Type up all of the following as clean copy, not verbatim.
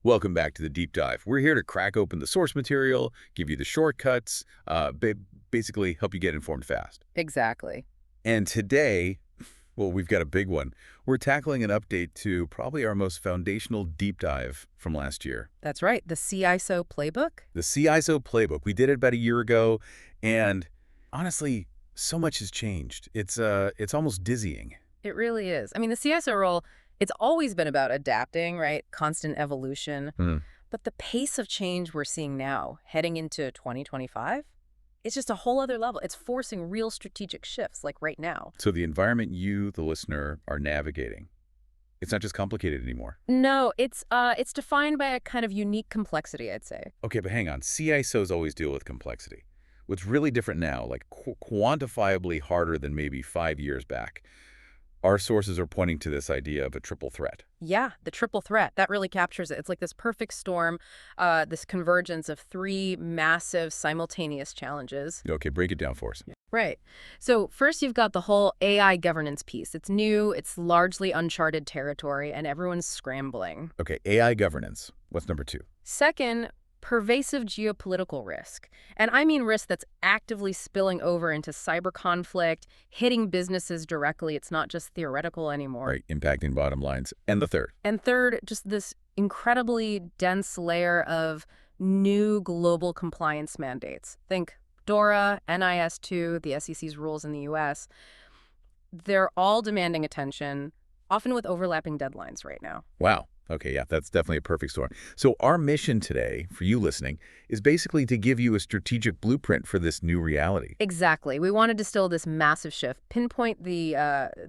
Welcome back to the deep dive. We're here to crack open the source material, give you the shortcuts, basically help you get informed fast. Exactly. And today, well, we've got a big one. We're tackling an update to probably our most foundational deep dive from last year. That's right. The CISO playbook? The CISO playbook. We did it about a year ago, and honestly, so much has changed. It's almost dizzying. It really is. I mean, the CISO role, it's always been about adapting, right? Constant evolution. Hmm. But the pace of change we're seeing now, heading into 2025, it's just a whole other level. It's forcing real strategic shifts, like right now. So the environment you, the listener, are navigating, it's not just complicated anymore. No, it's defined by a kind of unique complexity, I'd say. Okay, but hang on. CISOs always deal with complexity. What's really different now, like quantifiably harder than maybe 5 years back, our sources are pointing to this idea of a triple threat. Yeah, the triple threat, that really captures it. It's like this perfect storm, this convergence of three massive simultaneous challenges. Okay, break it down for us. Right. So first you've got the whole AI governance piece. It's new, it's largely uncharted territory, and everyone's scrambling. Okay, AI governance. What's number 2? Second, pervasive geopolitical risk. And I mean risk that's actively spilling over into cyber conflict, hitting businesses directly. It's not just theoretical anymore. Right, impacting bottom lines. And the third? And third, just this incredibly dense layer of new global compliance mandates. Think DORA, NIS2, the SEC's rules in the US. They're all demanding attention, often with overlapping deadlines right now. Wow. Okay, yeah, that's definitely a perfect storm. So our mission today, for you listening, is basically to give you a strategic blueprint for this new reality. Exactly. We want to distill this massive shift, pinpoint the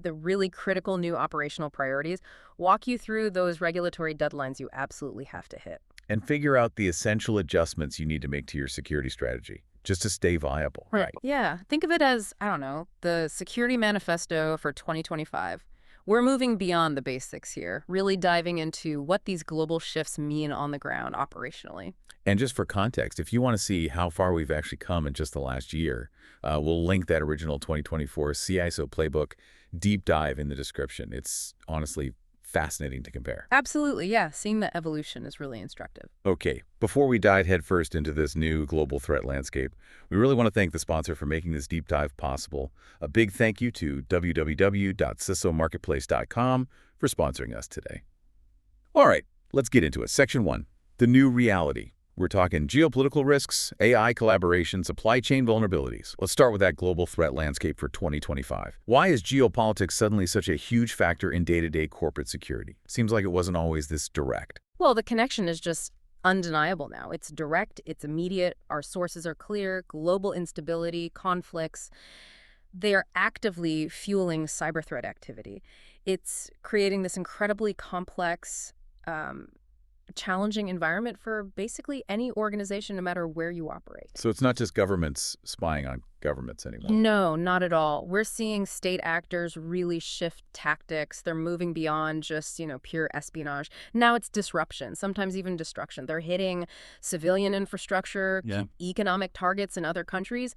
really critical new operational priorities, walk you through those regulatory deadlines you absolutely have to hit. And figure out the essential adjustments you need to make to your security strategy, just to stay viable. Right. Yeah. Think of it as, I don't know, the security manifesto for 2025. We're moving beyond the basics here, really diving into what these global shifts mean on the ground operationally. And just for context, if you want to see how far we've actually come in just the last year, we'll link that original 2024 CISO playbook deep dive in the description. It's honestly fascinating to compare. Absolutely, yeah. Seeing the evolution is really instructive. Okay, before we dive headfirst into this new global threat landscape, we really want to thank the sponsor for making this deep dive possible. A big thank you to www.cisomarketplace.com for sponsoring us today. All right, let's get into it. Section 1, the new reality. We're talking geopolitical risks, AI collaboration, supply chain vulnerabilities. Let's start with that global threat landscape for 2025. Why is geopolitics suddenly such a huge factor in day-to-day corporate security? Seems like it wasn't always this direct. Well, the connection is just undeniable now. It's direct, it's immediate, our sources are clear, global instability, conflicts. They are actively fueling cyber threat activity. It's creating this incredibly complex, challenging environment for basically any organization, no matter where you operate. So it's not just governments spying on governments anymore. No, not at all. We're seeing state actors really shift tactics. They're moving beyond just, pure espionage. Now it's disruption, sometimes even destruction. They're hitting civilian infrastructure, economic targets in other countries.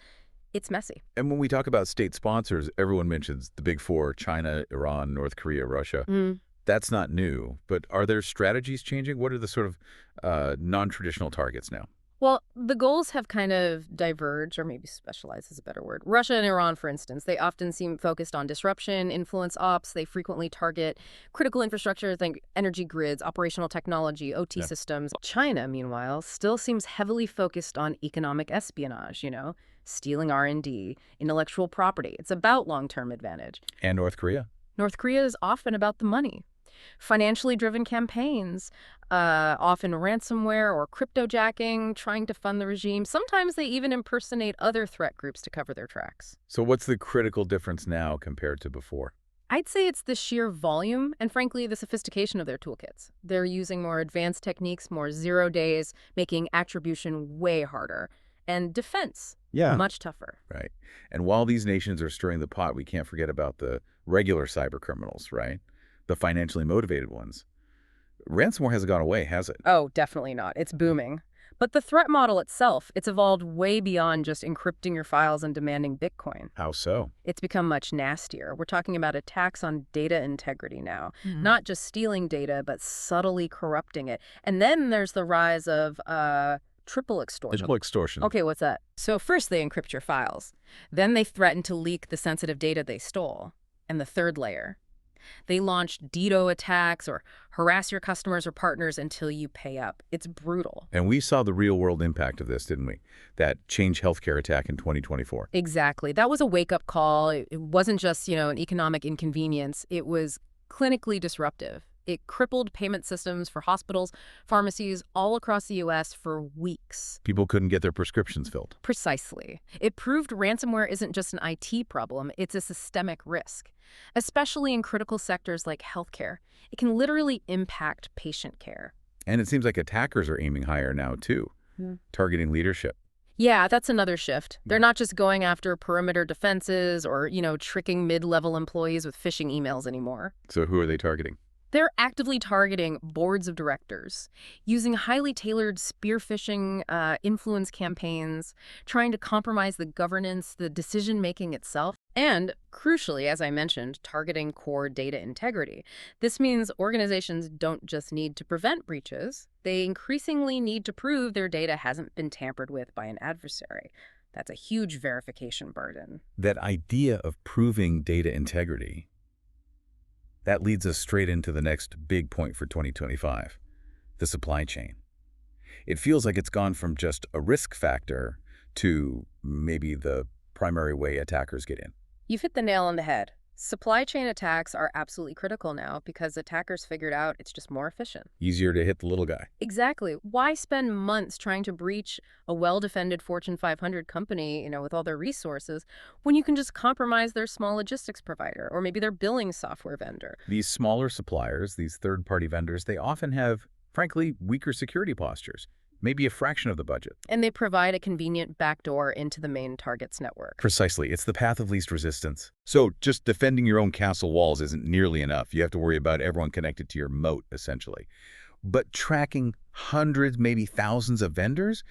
It's messy. And when we talk about state sponsors, everyone mentions the big four: China, Iran, North Korea, Russia. That's not new, but are their strategies changing? What are the sort of non-traditional targets now? Well, the goals have kind of diverged, or maybe specialized is a better word. Russia and Iran, for instance, they often seem focused on disruption, influence ops. They frequently target critical infrastructure, think energy grids, operational technology, OT systems. China, meanwhile, still seems heavily focused on economic espionage, stealing R&D, intellectual property. It's about long-term advantage. And North Korea? North Korea is often about the money. Financially driven campaigns, often ransomware or cryptojacking, trying to fund the regime. Sometimes they even impersonate other threat groups to cover their tracks. So what's the critical difference now compared to before? I'd say it's the sheer volume and, frankly, the sophistication of their toolkits. They're using more advanced techniques, more 0 days, making attribution way harder. And defense, much tougher. Right. And while these nations are stirring the pot, we can't forget about the regular cyber criminals, right? The financially motivated ones. Ransomware hasn't gone away, has it? Oh, definitely not. It's booming. But the threat model itself, it's evolved way beyond just encrypting your files and demanding Bitcoin. How so? It's become much nastier. We're talking about attacks on data integrity now. Not just stealing data, but subtly corrupting it. And then there's the rise of triple extortion. Digital extortion. Okay, what's that? So first they encrypt your files. Then they threaten to leak the sensitive data they stole. And the third layer, they launch DDoS attacks or harass your customers or partners until you pay up. It's brutal. And we saw the real-world impact of this, didn't we? That Change Healthcare attack in 2024. Exactly. That was a wake-up call. It wasn't just, an economic inconvenience. It was clinically disruptive. It crippled payment systems for hospitals, pharmacies all across the U.S. for weeks. People couldn't get their prescriptions filled. Precisely. It proved ransomware isn't just an IT problem, it's a systemic risk. Especially in critical sectors like healthcare. It can literally impact patient care. And it seems like attackers are aiming higher now, too, targeting leadership. Yeah, that's another shift. They're not just going after perimeter defenses or, tricking mid-level employees with phishing emails anymore. So who are they targeting? They're actively targeting boards of directors, using highly tailored spear phishing influence campaigns, trying to compromise the governance, the decision-making itself, and, crucially, as I mentioned, targeting core data integrity. This means organizations don't just need to prevent breaches, they increasingly need to prove their data hasn't been tampered with by an adversary. That's a huge verification burden. That idea of proving data integrity, that leads us straight into the next big point for 2025, the supply chain. It feels like it's gone from just a risk factor to maybe the primary way attackers get in. You've hit the nail on the head. Supply chain attacks are absolutely critical now because attackers figured out it's just more efficient. Easier to hit the little guy. Exactly. Why spend months trying to breach a well-defended Fortune 500 company, with all their resources, when you can just compromise their small logistics provider or maybe their billing software vendor? These smaller suppliers, these third-party vendors, they often have, frankly, weaker security postures. Maybe a fraction of the budget. And they provide a convenient backdoor into the main target's network. Precisely. It's the path of least resistance. So just defending your own castle walls isn't nearly enough. You have to worry about everyone connected to your moat, essentially. But tracking hundreds, maybe thousands of vendors?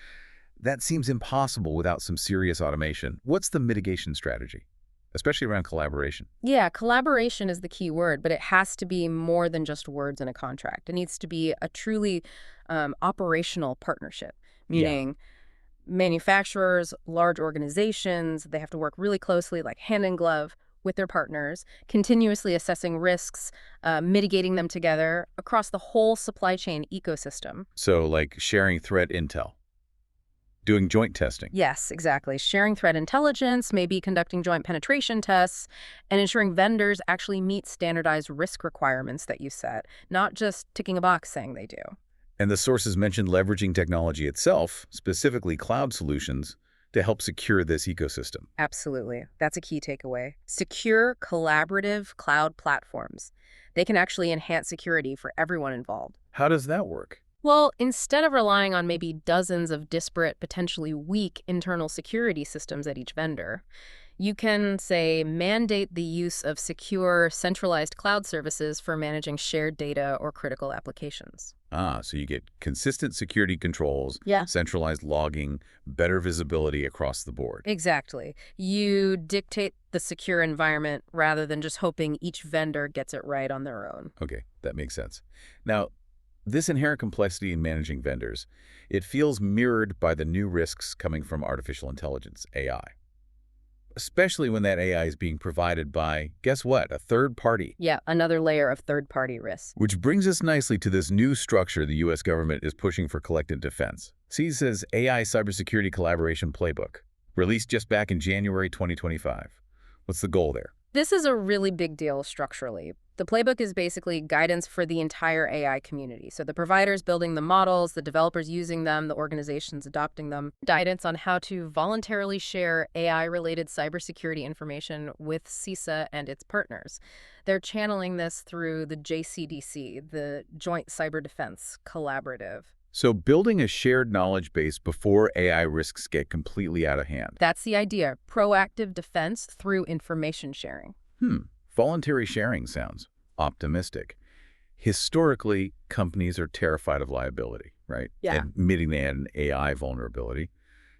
That seems impossible without some serious automation. What's the mitigation strategy? Especially around collaboration. Yeah, collaboration is the key word, but it has to be more than just words in a contract. It needs to be a truly operational partnership, meaning manufacturers, large organizations, they have to work really closely, like hand in glove, with their partners, continuously assessing risks, mitigating them together across the whole supply chain ecosystem. So like sharing threat intel. Doing joint testing. Yes, exactly. Sharing threat intelligence, maybe conducting joint penetration tests, and ensuring vendors actually meet standardized risk requirements that you set, not just ticking a box saying they do. And the sources mentioned leveraging technology itself, specifically cloud solutions, to help secure this ecosystem. Absolutely. That's a key takeaway. Secure, collaborative cloud platforms. They can actually enhance security for everyone involved. How does that work? Well, instead of relying on maybe dozens of disparate, potentially weak internal security systems at each vendor, you can, say, mandate the use of secure, centralized cloud services for managing shared data or critical applications. So you get consistent security controls, centralized logging, better visibility across the board. Exactly. You dictate the secure environment rather than just hoping each vendor gets it right on their own. Okay, that makes sense. Now, this inherent complexity in managing vendors, it feels mirrored by the new risks coming from artificial intelligence, AI. Especially when that AI is being provided by, guess what, a third party. Yeah, another layer of third-party risk. Which brings us nicely to this new structure the U.S. government is pushing for collective defense. CISO's AI Cybersecurity Collaboration Playbook, released just back in January 2025. What's the goal there? This is a really big deal structurally. The playbook is basically guidance for the entire AI community. So the providers building the models, the developers using them, the organizations adopting them. Guidance on how to voluntarily share AI-related cybersecurity information with CISA and its partners. They're channeling this through the JCDC, the Joint Cyber Defense Collaborative. So building a shared knowledge base before AI risks get completely out of hand. That's the idea. Proactive defense through information sharing. Voluntary sharing sounds optimistic. Historically, companies are terrified of liability, right? Yeah. Admitting they had an AI vulnerability.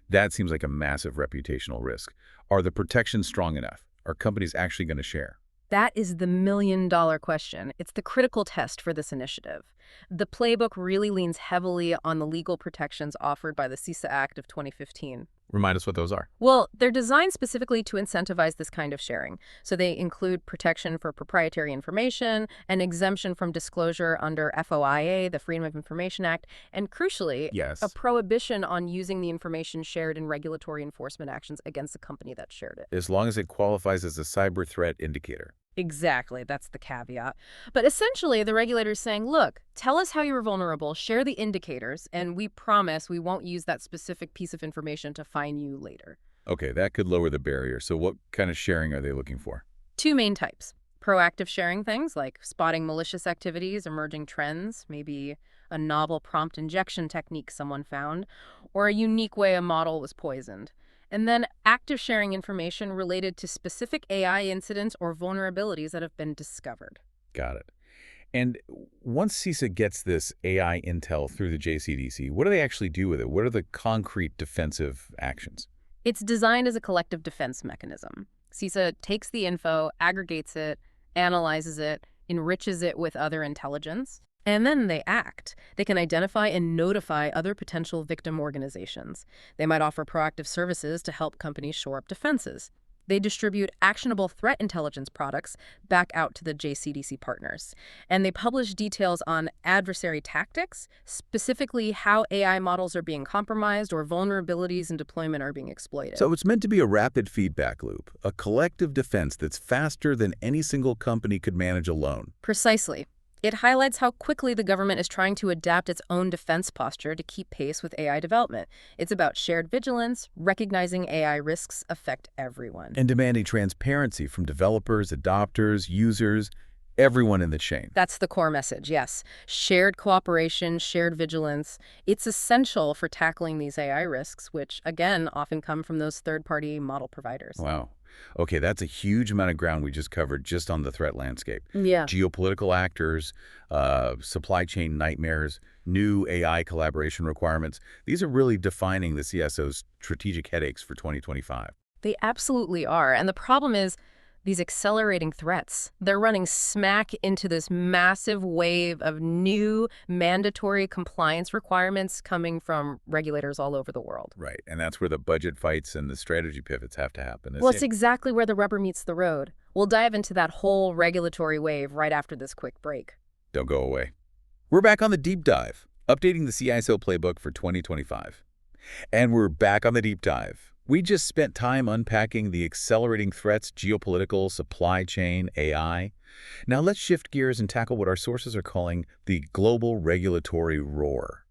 That seems like a massive reputational risk. Are the protections strong enough? Are companies actually going to share? That is the million-dollar question. It's the critical test for this initiative. The playbook really leans heavily on the legal protections offered by the CISA Act of 2015. Remind us what those are. Well, they're designed specifically to incentivize this kind of sharing. So they include protection for proprietary information, an exemption from disclosure under FOIA, the Freedom of Information Act, and crucially, a Yes. prohibition on using the information shared in regulatory enforcement actions against the company that shared it. As long as it qualifies as a cyber threat indicator. Exactly, that's the caveat. But essentially, the regulator's saying, look, tell us how you were vulnerable, share the indicators, and we promise we won't use that specific piece of information to fine you later. Okay, that could lower the barrier. So what kind of sharing are they looking for? Two main types. Proactive sharing, things like spotting malicious activities, emerging trends, maybe a novel prompt injection technique someone found, or a unique way a model was poisoned. And then active sharing information related to specific AI incidents or vulnerabilities that have been discovered. Got it. And once CISA gets this AI intel through the JCDC, what do they actually do with it? What are the concrete defensive actions? It's designed as a collective defense mechanism. CISA takes the info, aggregates it, analyzes it, enriches it with other intelligence, and then they act. They can identify and notify other potential victim organizations. They might offer proactive services to help companies shore up defenses. They distribute actionable threat intelligence products back out to the JCDC partners. And they publish details on adversary tactics, specifically how AI models are being compromised or vulnerabilities in deployment are being exploited. So it's meant to be a rapid feedback loop, a collective defense that's faster than any single company could manage alone. Precisely. It highlights how quickly the government is trying to adapt its own defense posture to keep pace with AI development. It's about shared vigilance, recognizing AI risks affect everyone. And demanding transparency from developers, adopters, users, everyone in the chain. That's the core message, yes. Shared cooperation, shared vigilance. It's essential for tackling these AI risks, which, again, often come from those third-party model providers. Wow. Okay, that's a huge amount of ground we just covered just on the threat landscape. Yeah. Geopolitical actors, supply chain nightmares, new AI collaboration requirements. These are really defining the CISO's strategic headaches for 2025. They absolutely are. And the problem is, these accelerating threats, they're running smack into this massive wave of new mandatory compliance requirements coming from regulators all over the world. Right, and that's where the budget fights and the strategy pivots have to happen. Well, it's exactly where the rubber meets the road. We'll dive into that whole regulatory wave right after this quick break. Don't go away. We're back on the deep dive, updating the CISO playbook for 2025. And we're back on the deep dive. We just spent time unpacking the accelerating threats, geopolitical, supply chain, AI. Now let's shift gears and tackle what our sources are calling the global regulatory roar.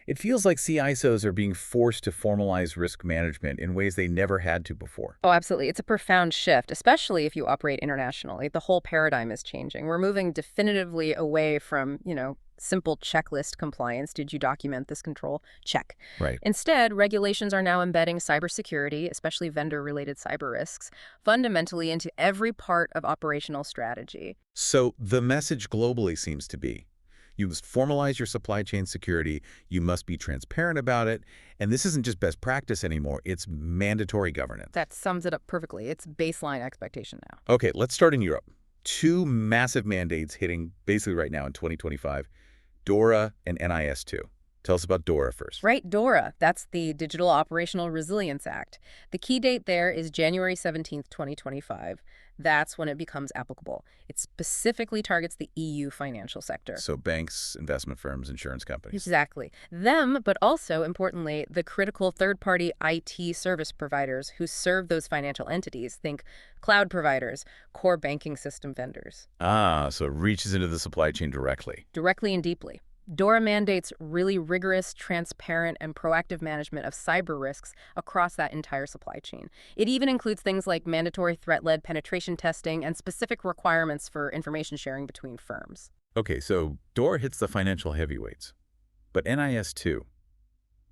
It feels like CISOs are being forced to formalize risk management in ways they never had to before. Oh, absolutely. It's a profound shift, especially if you operate internationally. The whole paradigm is changing. We're moving definitively away from, simple checklist compliance. Did you document this control? Check. Right. Instead, regulations are now embedding cybersecurity, especially vendor-related cyber risks, fundamentally into every part of operational strategy. So the message globally seems to be, you must formalize your supply chain security, you must be transparent about it, and this isn't just best practice anymore, it's mandatory governance. That sums it up perfectly. It's baseline expectation now. Okay, let's start in Europe. Two massive mandates hitting basically right now in 2025, DORA and NIS2. Tell us about DORA first. Right, DORA. That's the Digital Operational Resilience Act. The key date there is January 17th, 2025. That's when it becomes applicable. It specifically targets the EU financial sector. So banks, investment firms, insurance companies. Exactly. Them, but also, importantly, the critical third-party IT service providers who serve those financial entities. Think cloud providers, core banking system vendors. Ah, so it reaches into the supply chain directly. Directly and deeply. DORA mandates really rigorous, transparent, and proactive management of cyber risks across that entire supply chain. It even includes things like mandatory threat-led penetration testing and specific requirements for information sharing between firms. Okay, so DORA hits the financial heavyweights. But NIS2,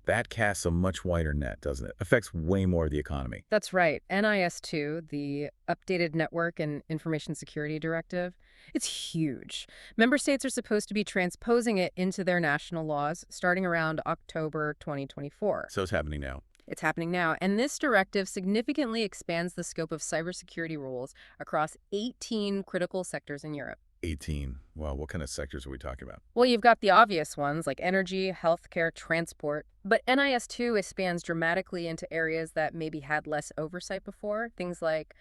that casts a much wider net, doesn't it? Affects way more of the economy. That's right. NIS2, the Updated Network and Information Security Directive, It's huge. Member states are supposed to be transposing it into their national laws starting around October 2024. So it's happening now. It's happening now, and this directive significantly expands the scope of cybersecurity rules across 18 critical sectors in Europe. 18. Wow, what kind of sectors are we talking about? Well, you've got the obvious ones like energy, healthcare, transport, but NIS2 expands dramatically into areas that maybe had less oversight before, things like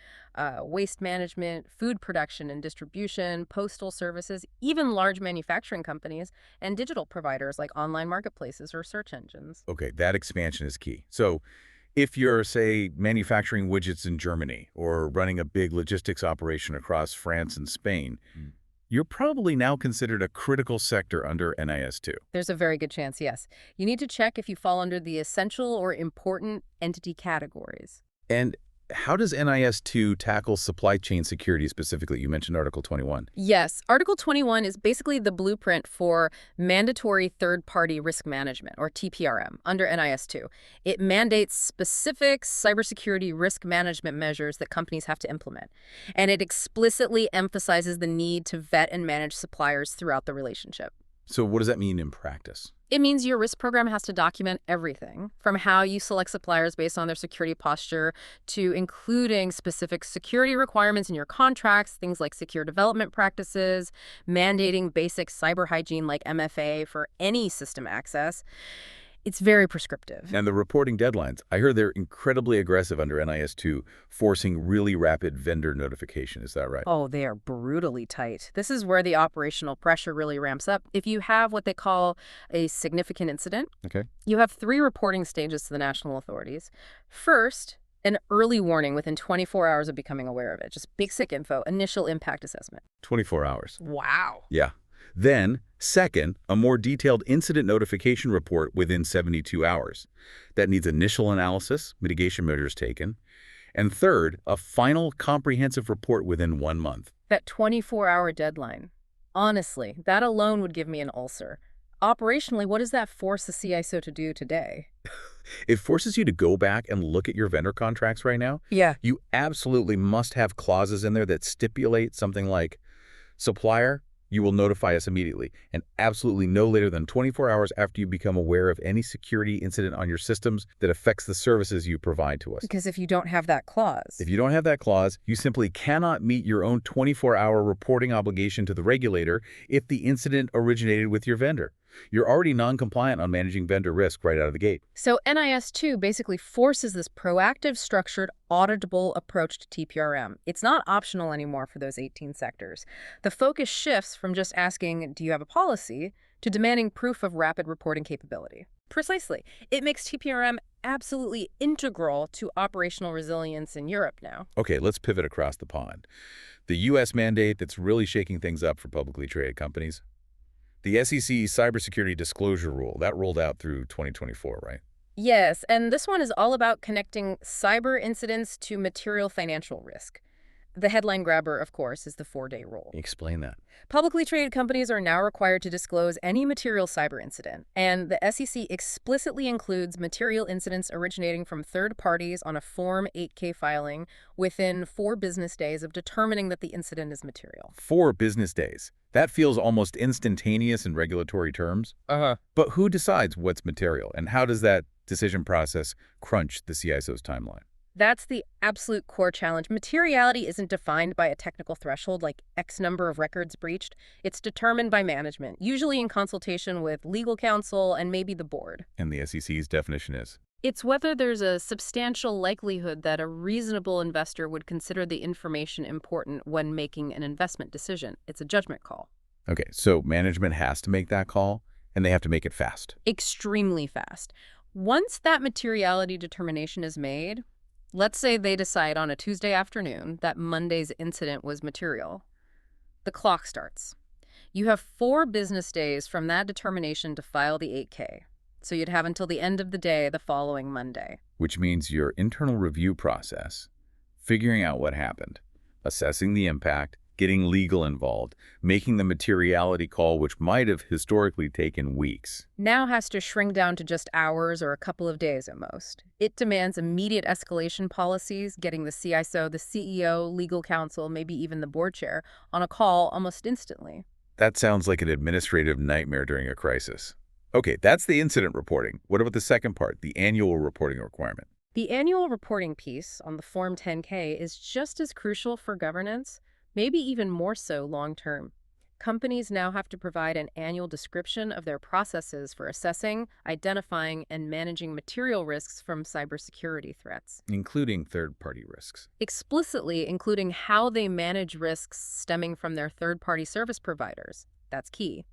waste management, food production and distribution, postal services, even large manufacturing companies, and digital providers like online marketplaces or search engines. Okay, that expansion is key. So if you're, say, manufacturing widgets in Germany or running a big logistics operation across France and Spain, you're probably now considered a critical sector under NIS2. There's a very good chance, yes. You need to check if you fall under the essential or important entity categories. And how does NIS2 tackle supply chain security specifically? You mentioned Article 21. Yes, Article 21 is basically the blueprint for mandatory third-party risk management, or TPRM, under NIS2. It mandates specific cybersecurity risk management measures that companies have to implement. And it explicitly emphasizes the need to vet and manage suppliers throughout the relationship. So what does that mean in practice? It means your risk program has to document everything, from how you select suppliers based on their security posture to including specific security requirements in your contracts, things like secure development practices, mandating basic cyber hygiene like MFA for any system access. It's very prescriptive. And the reporting deadlines, I heard they're incredibly aggressive under NIS2, forcing really rapid vendor notification. Is that right? Oh, they are brutally tight. This is where the operational pressure really ramps up. If you have what they call a significant incident, Okay. you have 3 reporting stages to the national authorities. First, an early warning within 24 hours of becoming aware of it. Just basic info, initial impact assessment. 24 hours. Wow. Yeah. Then, second, a more detailed incident notification report within 72 hours. That needs initial analysis, mitigation measures taken. And third, a final comprehensive report within 1 month. That 24-hour deadline. Honestly, that alone would give me an ulcer. Operationally, what does that force the CISO to do today? It forces you to go back and look at your vendor contracts right now. Yeah. You absolutely must have clauses in there that stipulate something like, supplier, you will notify us immediately, and absolutely no later than 24 hours after you become aware of any security incident on your systems that affects the services you provide to us. Because if you don't have that clause. If you don't have that clause, you simply cannot meet your own 24-hour reporting obligation to the regulator if the incident originated with your vendor. You're already non-compliant on managing vendor risk right out of the gate. So NIS2 basically forces this proactive, structured, auditable approach to TPRM. It's not optional anymore for those 18 sectors. The focus shifts from just asking, do you have a policy, to demanding proof of rapid reporting capability. Precisely. It makes TPRM absolutely integral to operational resilience in Europe now. Okay, let's pivot across the pond. The U.S. mandate that's really shaking things up for publicly traded companies. The SEC Cybersecurity Disclosure Rule, that rolled out through 2024, right? Yes, and this one is all about connecting cyber incidents to material financial risk. The headline grabber, of course, is the 4-day rule. Explain that. Publicly traded companies are now required to disclose any material cyber incident, and the SEC explicitly includes material incidents originating from third parties on a Form 8K filing within 4 business days of determining that the incident is material. 4 business days. That feels almost instantaneous in regulatory terms. But who decides what's material, and how does that decision process crunch the CISO's timeline? That's the absolute core challenge. Materiality isn't defined by a technical threshold like X number of records breached. It's determined by management, usually in consultation with legal counsel and maybe the board. And the SEC's definition is? It's whether there's a substantial likelihood that a reasonable investor would consider the information important when making an investment decision. It's a judgment call. Okay, so management has to make that call, and they have to make it fast. Extremely fast. Once that materiality determination is made, let's say they decide on a Tuesday afternoon that Monday's incident was material. The clock starts. You have 4 business days from that determination to file the 8K. So you'd have until the end of the day the following Monday. Which means your internal review process, figuring out what happened, assessing the impact, getting legal involved, making the materiality call, which might have historically taken weeks. Now has to shrink down to just hours or a couple of days at most. It demands immediate escalation policies, getting the CISO, the CEO, legal counsel, maybe even the board chair on a call almost instantly. That sounds like an administrative nightmare during a crisis. Okay, that's the incident reporting. What about the second part, the annual reporting requirement? The annual reporting piece on the Form 10K is just as crucial for governance, maybe even more so long-term. Companies now have to provide an annual description of their processes for assessing, identifying, and managing material risks from cybersecurity threats, Including third-party risks. explicitly including how they manage risks stemming from their third-party service providers. That's key.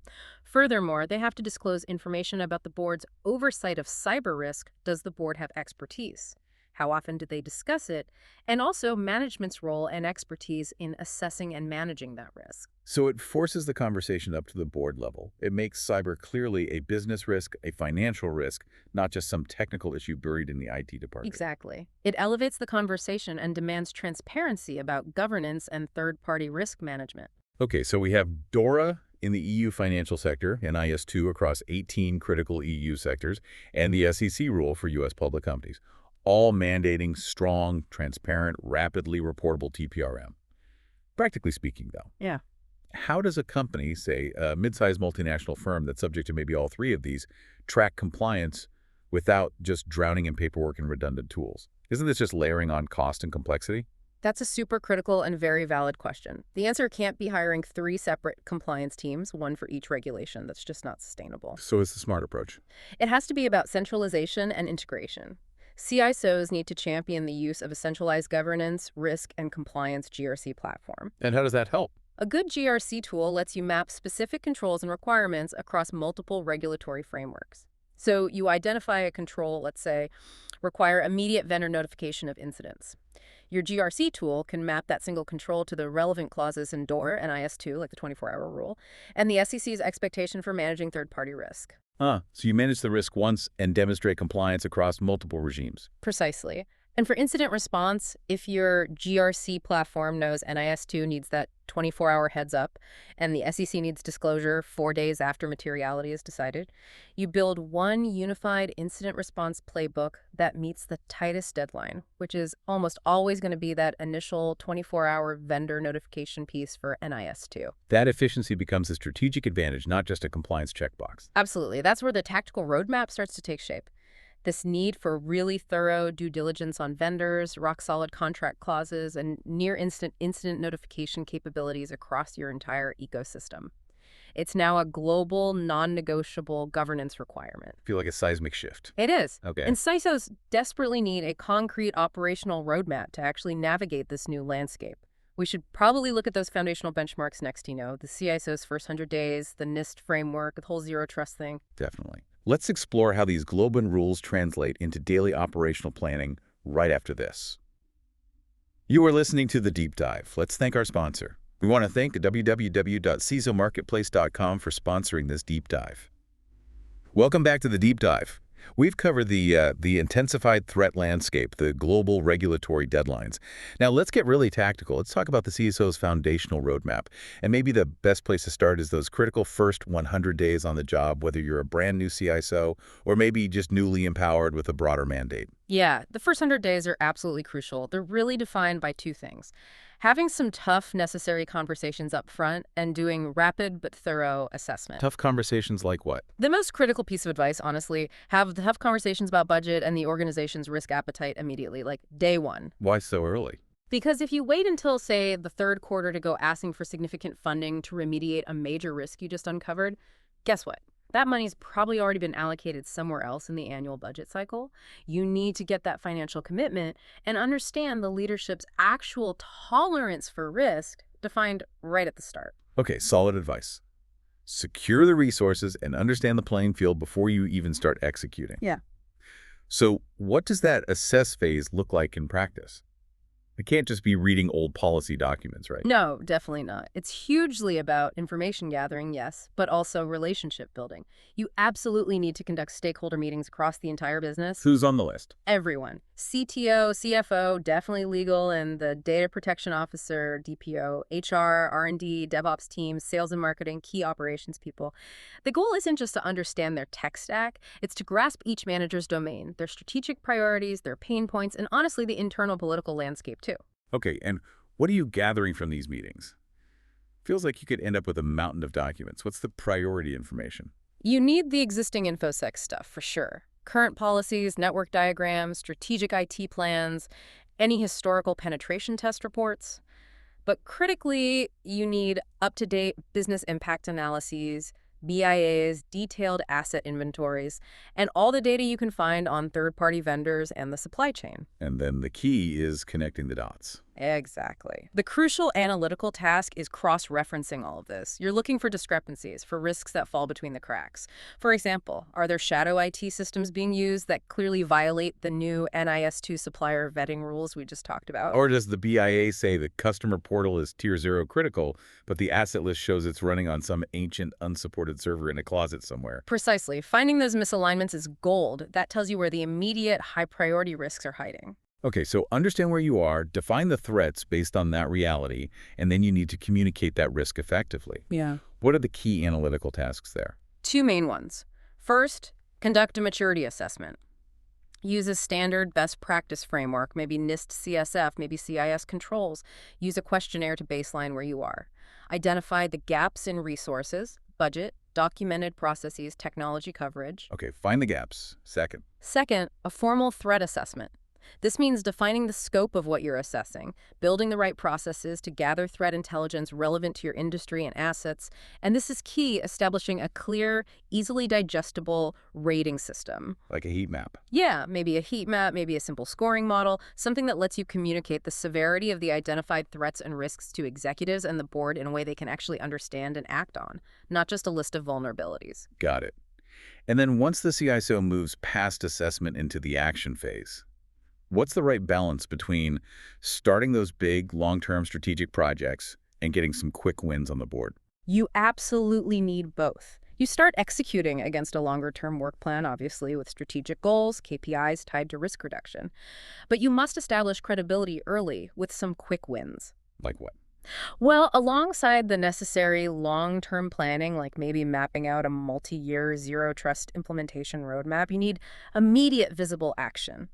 Furthermore, they have to disclose information about the board's oversight of cyber risk. Does the board have expertise? How often do they discuss it? And also management's role and expertise in assessing and managing that risk. So it forces the conversation up to the board level. It makes cyber clearly a business risk, a financial risk, not just some technical issue buried in the IT department. Exactly. It elevates the conversation and demands transparency about governance and third-party risk management. Okay, so we have DORA in the EU financial sector, NIS2 across 18 critical EU sectors, and the SEC rule for U.S. public companies, all mandating strong, transparent, rapidly reportable TPRM. Practically speaking, though, Yeah. how does a company, say a mid-sized multinational firm that's subject to maybe all three of these, track compliance without just drowning in paperwork and redundant tools? Isn't this just layering on cost and complexity? That's a super critical and very valid question. The answer can't be hiring 3 separate compliance teams, one for each regulation. That's just not sustainable. So it's the smart approach. It has to be about centralization and integration. CISOs need to champion the use of a centralized governance, risk, and compliance GRC platform. And how does that help? A good GRC tool lets you map specific controls and requirements across multiple regulatory frameworks. So you identify a control, let's say, require immediate vendor notification of incidents. Your GRC tool can map that single control to the relevant clauses in DORA, NIS2, like the 24-hour rule, and the SEC's expectation for managing third-party risk. So you manage the risk once and demonstrate compliance across multiple regimes. Precisely. And for incident response, if your GRC platform knows NIS2 needs that 24-hour heads up and the SEC needs disclosure 4 days after materiality is decided, you build one unified incident response playbook that meets the tightest deadline, which is almost always going to be that initial 24-hour vendor notification piece for NIS2. That efficiency becomes a strategic advantage, not just a compliance checkbox. Absolutely. That's where the tactical roadmap starts to take shape. This need for really thorough due diligence on vendors, rock-solid contract clauses, and near-instant incident notification capabilities across your entire ecosystem. It's now a global, non-negotiable governance requirement. I feel like a seismic shift. It is. Okay. And CISOs desperately need a concrete operational roadmap to actually navigate this new landscape. We should probably look at those foundational benchmarks next, the CISO's first 100 days, the NIST framework, the whole zero trust thing. Definitely. Let's explore how these global rules translate into daily operational planning right after this. You are listening to The Deep Dive. Let's thank our sponsor. We want to thank www.cisomarketplace.com for sponsoring this deep dive. Welcome back to The Deep Dive. We've covered the intensified threat landscape, the global regulatory deadlines. Now let's get really tactical. Let's talk about the CISO's foundational roadmap. And maybe the best place to start is those critical first 100 days on the job, whether you're a brand new CISO or maybe just newly empowered with a broader mandate. Yeah, the first 100 days are absolutely crucial. They're really defined by 2 things. Having some tough, necessary conversations up front and doing rapid but thorough assessment. Tough conversations like what? The most critical piece of advice, honestly, have the tough conversations about budget and the organization's risk appetite immediately, like day 1. Why so early? Because if you wait until, say, the 3rd quarter to go asking for significant funding to remediate a major risk you just uncovered, guess what? That money's probably already been allocated somewhere else in the annual budget cycle. You need to get that financial commitment and understand the leadership's actual tolerance for risk defined right at the start. Okay, solid advice. Secure the resources and understand the playing field before you even start executing. Yeah. So what does that assess phase look like in practice? It can't just be reading old policy documents, right? No, definitely not. It's hugely about information gathering, yes, but also relationship building. You absolutely need to conduct stakeholder meetings across the entire business. Who's on the list? Everyone. CTO, CFO, definitely legal, and the data protection officer, DPO, HR, R&D, DevOps teams, sales and marketing, key operations people. The goal isn't just to understand their tech stack, it's to grasp each manager's domain, their strategic priorities, their pain points, and honestly, the internal political landscape too. Okay, and what are you gathering from these meetings? Feels like you could end up with a mountain of documents. What's the priority information? You need the existing InfoSec stuff, for sure. Current policies, network diagrams, strategic IT plans, any historical penetration test reports. But critically, you need up-to-date business impact analyses, BIAs, detailed asset inventories, and all the data you can find on third-party vendors and the supply chain. And then the key is connecting the dots. Exactly. The crucial analytical task is cross-referencing all of this. You're looking for discrepancies, for risks that fall between the cracks. For example, are there shadow IT systems being used that clearly violate the new NIST supplier vetting rules we just talked about? Or does the BIA say the customer portal is tier 0 critical, but the asset list shows it's running on some ancient, unsupported server in a closet somewhere? Precisely. Finding those misalignments is gold. That tells you where the immediate high-priority risks are hiding. Okay, so understand where you are, define the threats based on that reality, and then you need to communicate that risk effectively. Yeah. What are the key analytical tasks there? Two main ones. First, conduct a maturity assessment. Use a standard best practice framework, maybe NIST CSF, maybe CIS controls. Use a questionnaire to baseline where you are. Identify the gaps in resources, budget, documented processes, technology coverage. Okay, find the gaps. Second. Second, a formal threat assessment. This means defining the scope of what you're assessing, building the right processes to gather threat intelligence relevant to your industry and assets, and this is key, establishing a clear, easily digestible rating system. Like a heat map. Yeah, maybe a heat map, maybe a simple scoring model, something that lets you communicate the severity of the identified threats and risks to executives and the board in a way they can actually understand and act on, not just a list of vulnerabilities. Got it. And then once the CISO moves past assessment into the action phase, what's the right balance between starting those big, long-term strategic projects and getting some quick wins on the board? You absolutely need both. You start executing against a longer-term work plan, obviously, with strategic goals, KPIs tied to risk reduction. But you must establish credibility early with some quick wins. Like what? Well, alongside the necessary long-term planning, like maybe mapping out a multi-year zero-trust implementation roadmap, you need immediate visible action.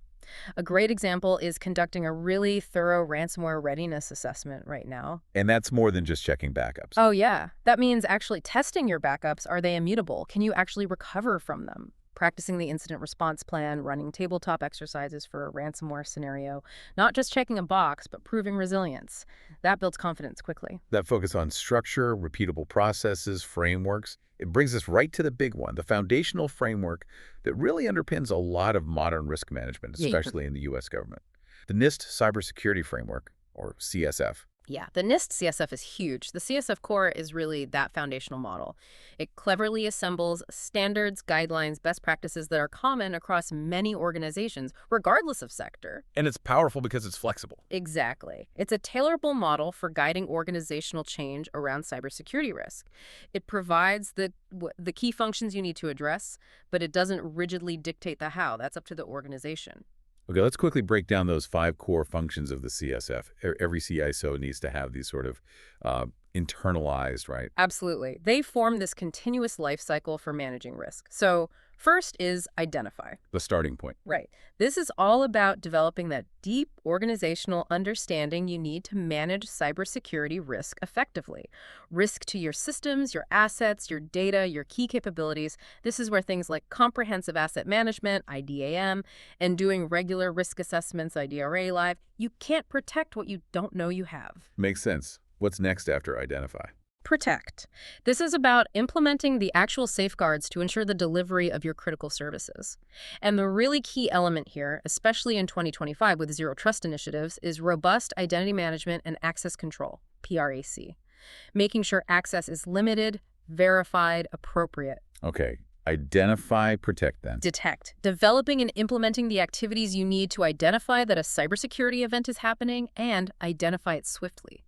A great example is conducting a really thorough ransomware readiness assessment right now. And that's more than just checking backups. Oh, yeah. That means actually testing your backups. Are they immutable? Can you actually recover from them? Practicing the incident response plan, running tabletop exercises for a ransomware scenario, not just checking a box, but proving resilience. That builds confidence quickly. That focus on structure, repeatable processes, frameworks, it brings us right to the big one, the foundational framework that really underpins a lot of modern risk management, especially in the U.S. government. The NIST Cybersecurity Framework, or CSF. Yeah, the NIST CSF is huge. The CSF core is really that foundational model. It cleverly assembles standards, guidelines, best practices that are common across many organizations, regardless of sector. And it's powerful because it's flexible. Exactly. It's a tailorable model for guiding organizational change around cybersecurity risk. It provides the key functions you need to address, but it doesn't rigidly dictate the how. That's up to the organization. Okay, let's quickly break down those 5 core functions of the CSF. Every CISO needs to have these sort of internalized, right? Absolutely. They form this continuous life cycle for managing risk. So first is identify. The starting point. Right. This is all about developing that deep organizational understanding you need to manage cybersecurity risk effectively. Risk to your systems, your assets, your data, your key capabilities. This is where things like comprehensive asset management, IDAM, and doing regular risk assessments, IDRA Live, you can't protect what you don't know you have. Makes sense. What's next after identify? Protect. This is about implementing the actual safeguards to ensure the delivery of your critical services. And the really key element here, especially in 2025 with zero trust initiatives, is robust identity management and access control, PRAC. Making sure access is limited, verified, appropriate. Okay, Identify, protect, then. Detect. Developing and implementing the activities you need to identify that a cybersecurity event is happening and identify it swiftly.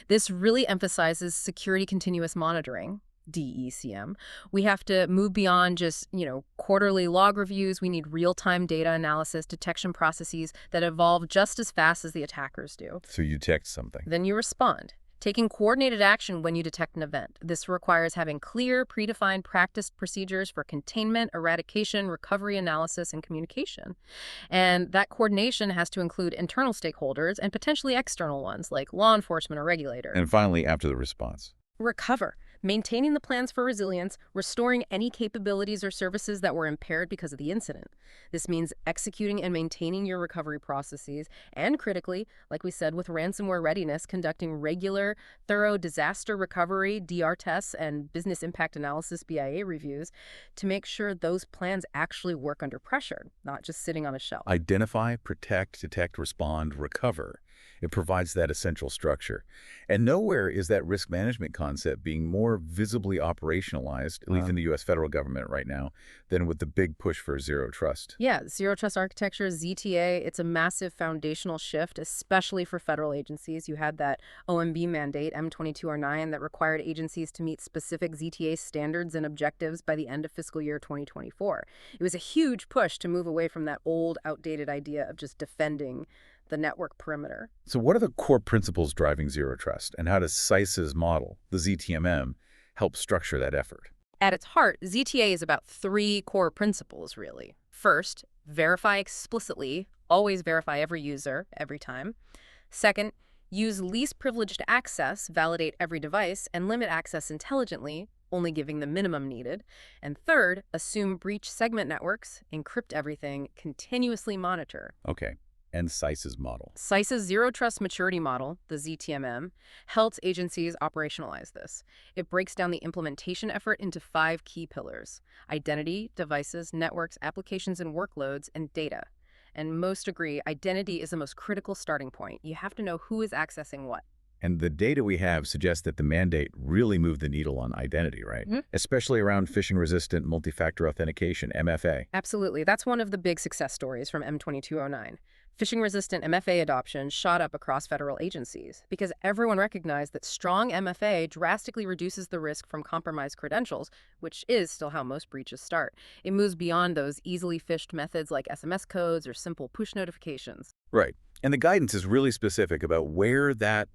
This really emphasizes security continuous monitoring, DECM. We have to move beyond just, quarterly log reviews. We need real-time data analysis, detection processes that evolve just as fast as the attackers do. So you detect something. Then you respond, taking coordinated action when you detect an event. This requires having clear, predefined practiced procedures for containment, eradication, recovery analysis, and communication. And that coordination has to include internal stakeholders and potentially external ones like law enforcement or regulator. And finally, after the response. Recover. Maintaining the plans for resilience, restoring any capabilities or services that were impaired because of the incident. This means executing and maintaining your recovery processes, and critically, like we said with ransomware readiness, conducting regular, thorough disaster recovery, DR tests, and business impact analysis, BIA reviews, to make sure those plans actually work under pressure, not just sitting on a shelf. Identify, protect, detect, respond, recover. It provides that essential structure. And nowhere is that risk management concept being more visibly operationalized, at least in the U.S. federal government right now, than with the big push for zero trust. Yeah, zero trust architecture, ZTA, it's a massive foundational shift, especially for federal agencies. You had that OMB mandate, M22R9, that required agencies to meet specific ZTA standards and objectives by the end of fiscal year 2024. It was a huge push to move away from that old, outdated idea of just defending the network perimeter. So what are the core principles driving zero trust, and how does CISO's model, the ZTMM, help structure that effort? At its heart, ZTA is about three core principles, really. First, verify explicitly. Always verify every user, every time. Second, use least privileged access, validate every device, and limit access intelligently, only giving the minimum needed. And third, assume breach segment networks, encrypt everything, continuously monitor. Okay. And CISO's model. CISO's Zero Trust Maturity Model, the ZTMM, helps agencies operationalize this. It breaks down the implementation effort into 5 key pillars: identity, devices, networks, applications and workloads, and data. And most agree, identity is the most critical starting point. You have to know who is accessing what. And the data we have suggests that the mandate really moved the needle on identity, right? Especially around phishing-resistant multi-factor authentication, MFA. Absolutely. That's one of the big success stories from M2209. Phishing-resistant MFA adoption shot up across federal agencies because everyone recognized that strong MFA drastically reduces the risk from compromised credentials, which is still how most breaches start. It moves beyond those easily phished methods like SMS codes or simple push notifications. Right. And the guidance is really specific about where that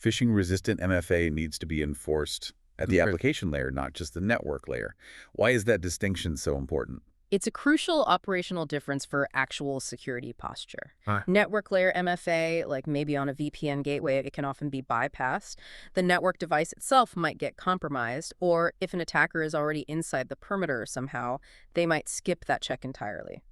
phishing-resistant MFA needs to be enforced at the application layer, not just the network layer. Why is that distinction so important? It's a crucial operational difference for actual security posture. Network layer MFA, like maybe on a VPN gateway, it can often be bypassed. The network device itself might get compromised, or if an attacker is already inside the perimeter somehow, they might skip that check entirely.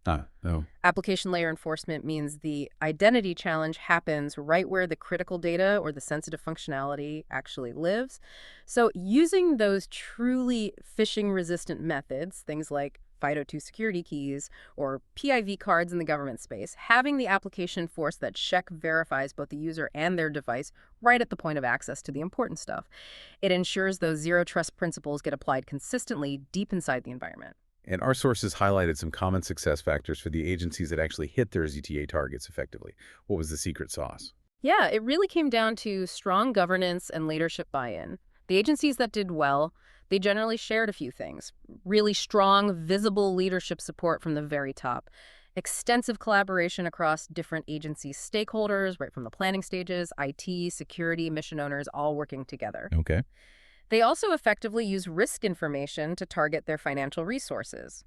Application layer enforcement means the identity challenge happens right where the critical data or the sensitive functionality actually lives. So using those truly phishing-resistant methods, things like FIDO2 security keys or PIV cards in the government space, having the application force that check verifies both the user and their device right at the point of access to the important stuff. It ensures those zero trust principles get applied consistently deep inside the environment. And our sources highlighted some common success factors for the agencies that actually hit their ZTA targets effectively. What was the secret sauce? Yeah, it really came down to strong governance and leadership buy-in. The agencies that did well, they generally shared a few things. Really strong, visible leadership support from the very top. Extensive collaboration across different agency stakeholders, right from the planning stages, IT, security, mission owners, all working together. Okay. They also effectively use risk information to target their financial resources.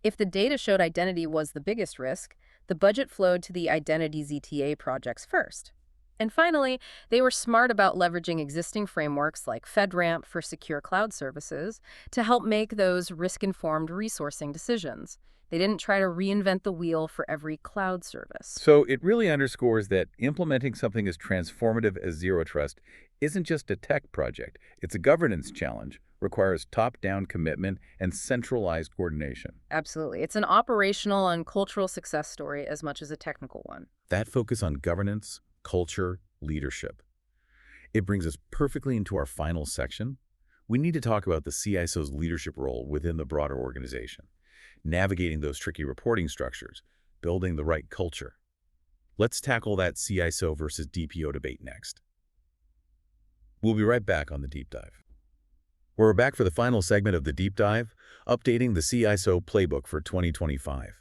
If the data showed identity was the biggest risk, the budget flowed to the identity ZTA projects first. And finally, they were smart about leveraging existing frameworks like FedRAMP for secure cloud services to help make those risk-informed resourcing decisions. They didn't try to reinvent the wheel for every cloud service. So it really underscores that implementing something as transformative as zero trust isn't just a tech project. It's a governance challenge, requires top-down commitment and centralized coordination. Absolutely. It's an operational and cultural success story as much as a technical one. That focus on governance, culture, leadership. It brings us perfectly into our final section, we need to talk about the CISO's leadership role within the broader organization, navigating those tricky reporting structures, building the right culture. Let's tackle that CISO versus DPO debate next. We'll be right back on the deep dive. We're back for the final segment of the deep dive, updating the CISO playbook for 2025.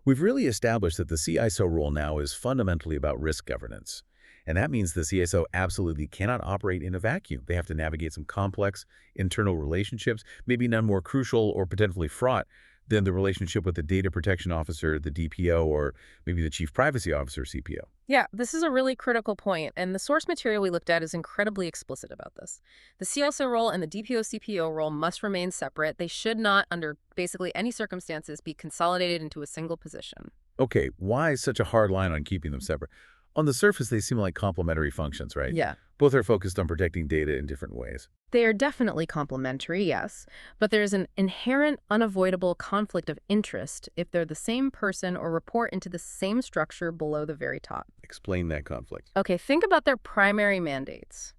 We've really established that the CISO role now is fundamentally about risk governance. And that means the CISO absolutely cannot operate in a vacuum. They have to navigate some complex internal relationships, maybe none more crucial or potentially fraught than the relationship with the data protection officer, the DPO, or maybe the chief privacy officer, CPO. Yeah, this is a really critical point, and the source material we looked at is incredibly explicit about this. The CISO role and the DPO-CPO role must remain separate. They should not, under basically any circumstances, be consolidated into a single position. Okay, why such a hard line on keeping them separate? On the surface, they seem like complementary functions, right? Yeah. Both are focused on protecting data in different ways. They are definitely complementary, yes, but there's an inherent, unavoidable conflict of interest if they're the same person or report into the same structure below the very top. Explain that conflict. Okay, think about their primary mandates.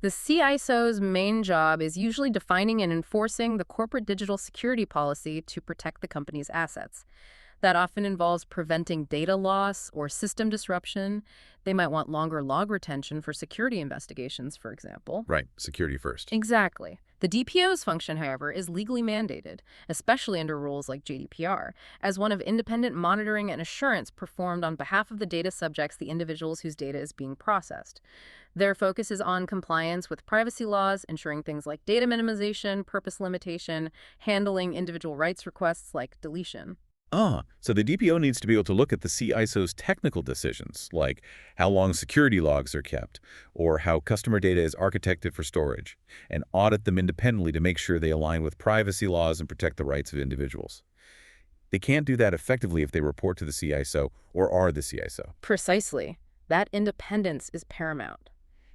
The CISO's main job is usually defining and enforcing the corporate digital security policy to protect the company's assets. That often involves preventing data loss or system disruption. They might want longer log retention for security investigations, for example. Right, security first. Exactly. The DPO's function, however, is legally mandated, especially under rules like GDPR, as one of independent monitoring and assurance performed on behalf of the data subjects, the individuals whose data is being processed. Their focus is on compliance with privacy laws, ensuring things like data minimization, purpose limitation, handling individual rights requests like deletion. So the DPO needs to be able to look at the CISO's technical decisions, like how long security logs are kept, or how customer data is architected for storage, and audit them independently to make sure they align with privacy laws and protect the rights of individuals. They can't do that effectively if they report to the CISO or are the CISO. Precisely. That independence is paramount.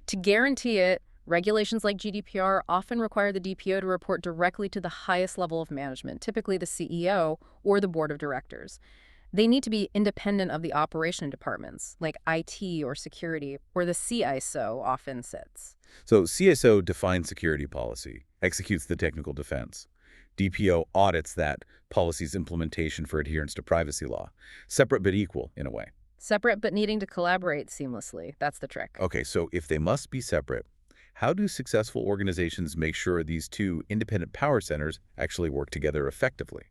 To guarantee it, regulations like GDPR often require the DPO to report directly to the highest level of management, typically the CEO or the board of directors. They need to be independent of the operation departments, like IT or security, where the CISO often sits. So CISO defines security policy, executes the technical defense. DPO audits that policy's implementation for adherence to privacy law. Separate but equal, in a way. Separate but needing to collaborate seamlessly. That's the trick. Okay, so if they must be separate, how do successful organizations make sure these two independent power centers actually work together effectively?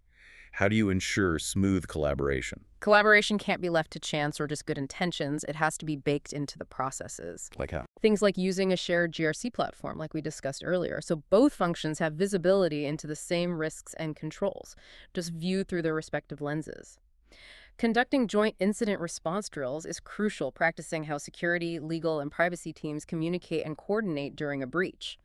How do you ensure smooth collaboration? Collaboration can't be left to chance or just good intentions. It has to be baked into the processes. Like how? Things like using a shared GRC platform, like we discussed earlier. So both functions have visibility into the same risks and controls, just viewed through their respective lenses. Conducting joint incident response drills is crucial, practicing how security, legal, and privacy teams communicate and coordinate during a breach.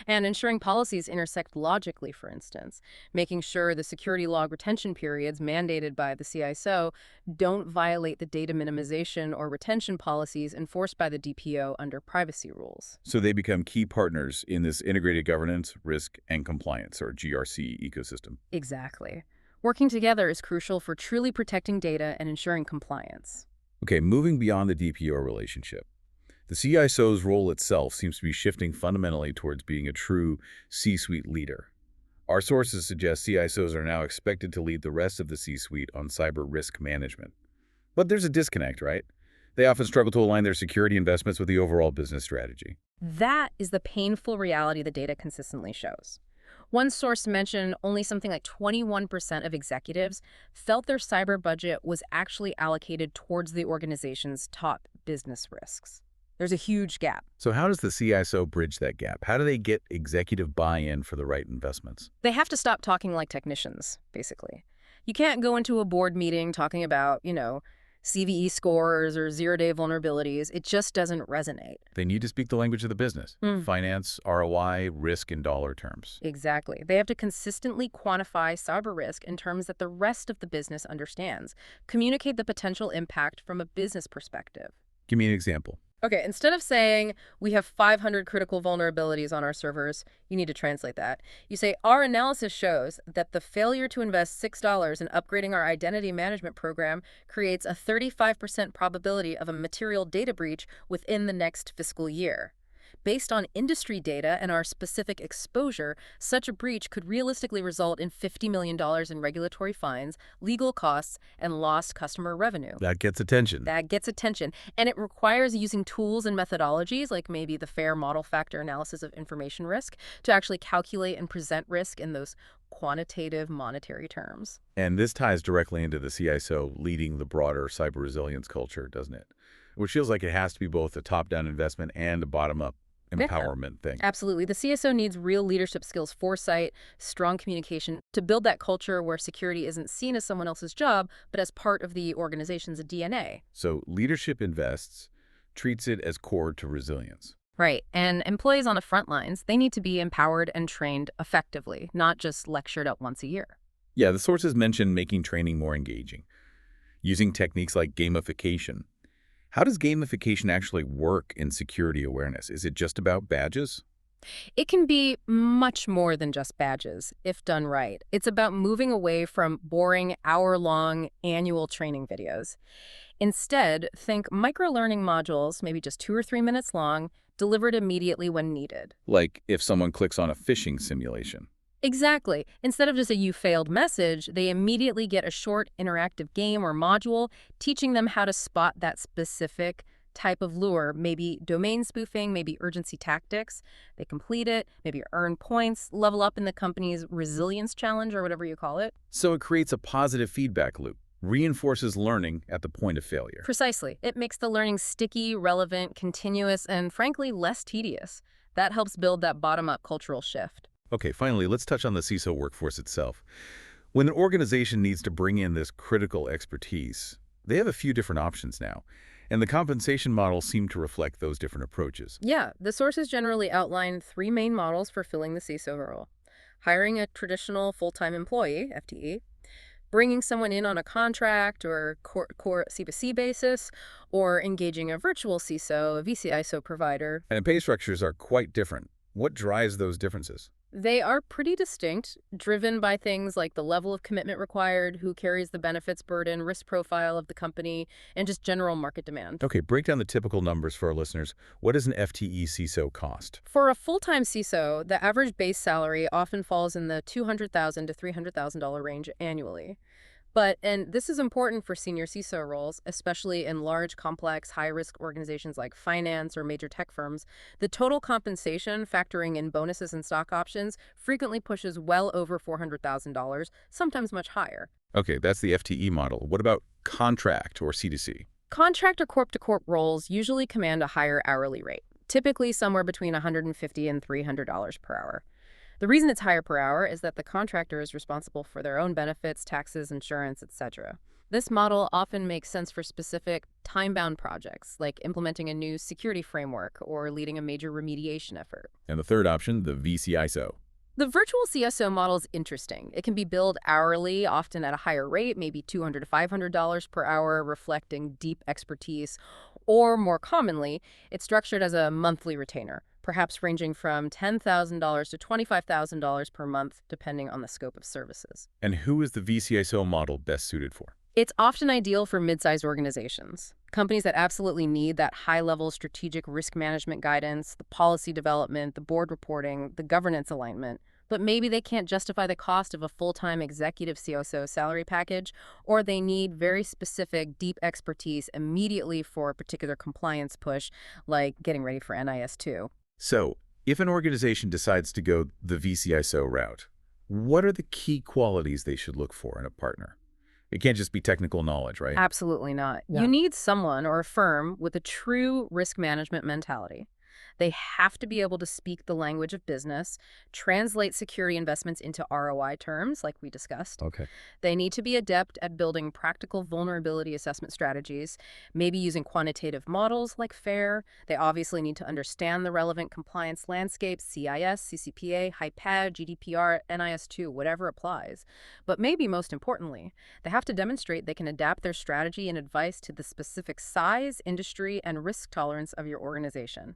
And ensuring policies intersect logically, for instance, making sure the security log retention periods mandated by the CISO don't violate the data minimization or retention policies enforced by the DPO under privacy rules. So they become key partners in this integrated governance, risk, and compliance, or GRC ecosystem. Exactly. Working together is crucial for truly protecting data and ensuring compliance. Okay, moving beyond the DPO relationship. The CISO's role itself seems to be shifting fundamentally towards being a true C-suite leader. Our sources suggest CISOs are now expected to lead the rest of the C-suite on cyber risk management. But there's a disconnect, right? They often struggle to align their security investments with the overall business strategy. That is the painful reality the data consistently shows. One source mentioned only something like 21% of executives felt their cyber budget was actually allocated towards the organization's top business risks. There's a huge gap. So how does the CISO bridge that gap? How do they get executive buy-in for the right investments? They have to stop talking like technicians, basically. You can't go into a board meeting talking about, CVE scores or zero-day vulnerabilities. It just doesn't resonate. They need to speak the language of the business. Finance, ROI, risk in dollar terms. Exactly. They have to consistently quantify cyber risk in terms that the rest of the business understands. Communicate the potential impact from a business perspective. Give me an example. Okay, instead of saying we have 500 critical vulnerabilities on our servers, you need to translate that. You say our analysis shows that the failure to invest $6 in upgrading our identity management program creates a 35% probability of a material data breach within the next fiscal year. Based on industry data and our specific exposure, such a breach could realistically result in $50 million in regulatory fines, legal costs, and lost customer revenue. That gets attention. That gets attention. And it requires using tools and methodologies like maybe the FAIR model factor analysis of information risk to actually calculate and present risk in those quantitative monetary terms. And this ties directly into the CISO leading the broader cyber resilience culture, doesn't it? Which feels like it has to be both a top-down investment and a bottom-up empowerment thing. Absolutely. The CISO needs real leadership skills, foresight, strong communication to build that culture where security isn't seen as someone else's job, but as part of the organization's DNA. So leadership invests, treats it as core to resilience. Right. And employees on the front lines, they need to be empowered and trained effectively, not just lectured at once a year. Yeah, the sources mention making training more engaging, using techniques like gamification. How does gamification actually work in security awareness? Is it just about badges? It can be much more than just badges, if done right. It's about moving away from boring, hour-long annual training videos. Instead, think micro-learning modules, maybe just 2 or 3 minutes long, delivered immediately when needed. Like if someone clicks on a phishing simulation. Exactly. Instead of just a "you failed" message, they immediately get a short interactive game or module teaching them how to spot that specific type of lure, maybe domain spoofing, maybe urgency tactics. They complete it, maybe earn points, level up in the company's resilience challenge or whatever you call it. So it creates a positive feedback loop, reinforces learning at the point of failure. Precisely. It makes the learning sticky, relevant, continuous, and frankly, less tedious. That helps build that bottom-up cultural shift. Okay, finally, let's touch on the CISO workforce itself. When an organization needs to bring in this critical expertise, they have a few different options now, and the compensation models seem to reflect those different approaches. Yeah, the sources generally outline 3 main models for filling the CISO role. Hiring a traditional full-time employee, FTE, bringing someone in on a contract or core C2C basis, or engaging a virtual CISO, a VCISO provider. And pay structures are quite different. What drives those differences? They are pretty distinct, driven by things like the level of commitment required, who carries the benefits burden, risk profile of the company, and just general market demand. Okay, break down the typical numbers for our listeners. What does an FTE CISO cost? For a full-time CISO, the average base salary often falls in the $200,000 to $300,000 range annually. And this is important for senior CISO roles, especially in large, complex, high-risk organizations like finance or major tech firms. The total compensation, factoring in bonuses and stock options, frequently pushes well over $400,000, sometimes much higher. Okay, that's the FTE model. What about contract or C2C? Contract or corp-to-corp roles usually command a higher hourly rate, typically somewhere between $150 and $300 per hour. The reason it's higher per hour is that the contractor is responsible for their own benefits, taxes, insurance, etc. This model often makes sense for specific time-bound projects, like implementing a new security framework or leading a major remediation effort. And the third option, the VCISO. The virtual CSO model is interesting. It can be billed hourly, often at a higher rate, maybe $200 to $500 per hour, reflecting deep expertise. Or more commonly, it's structured as a monthly retainer, perhaps ranging from $10,000 to $25,000 per month, depending on the scope of services. And who is the VCISO model best suited for? It's often ideal for mid-sized organizations, companies that absolutely need that high-level strategic risk management guidance, the policy development, the board reporting, the governance alignment. But maybe they can't justify the cost of a full-time executive CISO salary package, or they need very specific, deep expertise immediately for a particular compliance push, like getting ready for NIST 2. So, if an organization decides to go the VCISO route, what are the key qualities they should look for in a partner? It can't just be technical knowledge, right? Absolutely not. Yeah. You need someone or a firm with a true risk management mentality. They have to be able to speak the language of business, translate security investments into ROI terms, like we discussed. Okay. They need to be adept at building practical vulnerability assessment strategies, maybe using quantitative models like FAIR. They obviously need to understand the relevant compliance landscape, CIS, CCPA, HIPAA, GDPR, NIS2, whatever applies. But maybe most importantly, they have to demonstrate they can adapt their strategy and advice to the specific size, industry, and risk tolerance of your organization.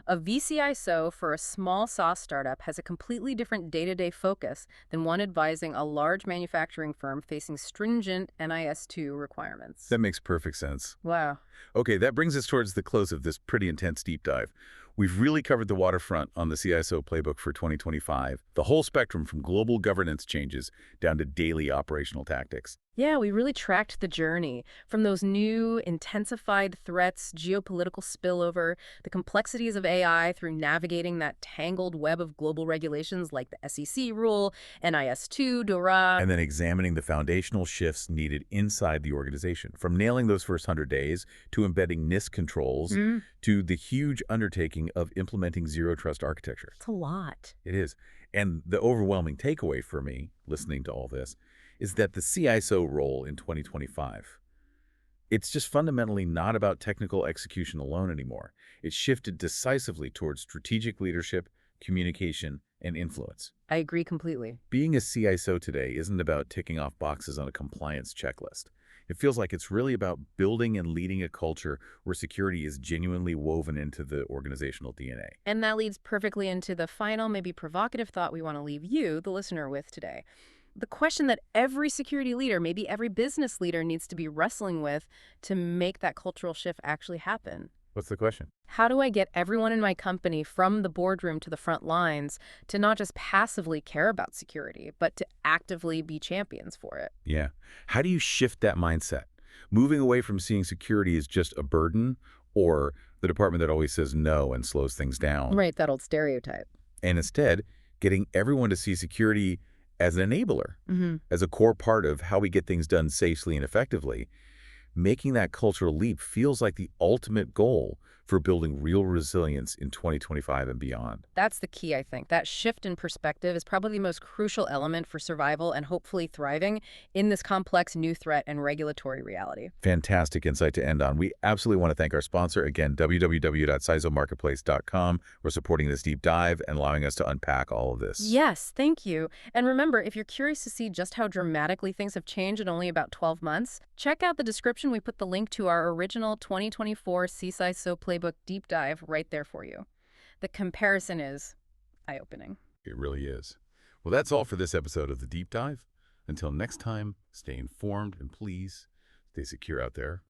A VCISO for a small SaaS startup has a completely different day-to-day focus than one advising a large manufacturing firm facing stringent NIS2 requirements. That makes perfect sense. Wow. Okay, that brings us towards the close of this pretty intense deep dive. We've really covered the waterfront on the CISO playbook for 2025, the whole spectrum from global governance changes down to daily operational tactics. Yeah, we really tracked the journey from those new intensified threats, geopolitical spillover, the complexities of AI through navigating that tangled web of global regulations like the SEC rule, NIS2, DORA. And then examining the foundational shifts needed inside the organization, from nailing those first 100 days to embedding NIST controls to the huge undertaking of implementing zero-trust architecture. It's a lot. It is. And the overwhelming takeaway for me, listening to all this, is that the CISO role in 2025, it's just fundamentally not about technical execution alone anymore. It's shifted decisively towards strategic leadership, communication, and influence. I agree completely. Being a CISO today isn't about ticking off boxes on a compliance checklist. It feels like it's really about building and leading a culture where security is genuinely woven into the organizational DNA. And that leads perfectly into the final, maybe provocative thought we want to leave you, the listener, with today. The question that every security leader, maybe every business leader, needs to be wrestling with to make that cultural shift actually happen. What's the question? How do I get everyone in my company, from the boardroom to the front lines, to not just passively care about security, but to actively be champions for it? Yeah. How do you shift that mindset? Moving away from seeing security as just a burden or the department that always says no and slows things down. Right, that old stereotype. And instead, getting everyone to see security as an enabler, as a core part of how we get things done safely and effectively. Making that cultural leap feels like the ultimate goal for building real resilience in 2025 and beyond. That's the key, I think. That shift in perspective is probably the most crucial element for survival and hopefully thriving in this complex new threat and regulatory reality. Fantastic insight to end on. We absolutely want to thank our sponsor, again, www.cisomarketplace.com. We're supporting this deep dive and allowing us to unpack all of this. Yes, thank you. And remember, if you're curious to see just how dramatically things have changed in only about 12 months, check out the description. We put the link to our original 2024 CISO Playbook deep dive right there for you. The comparison is eye-opening. It really is. Well, that's all for this episode of The Deep Dive. Until next time, stay informed and please stay secure out there.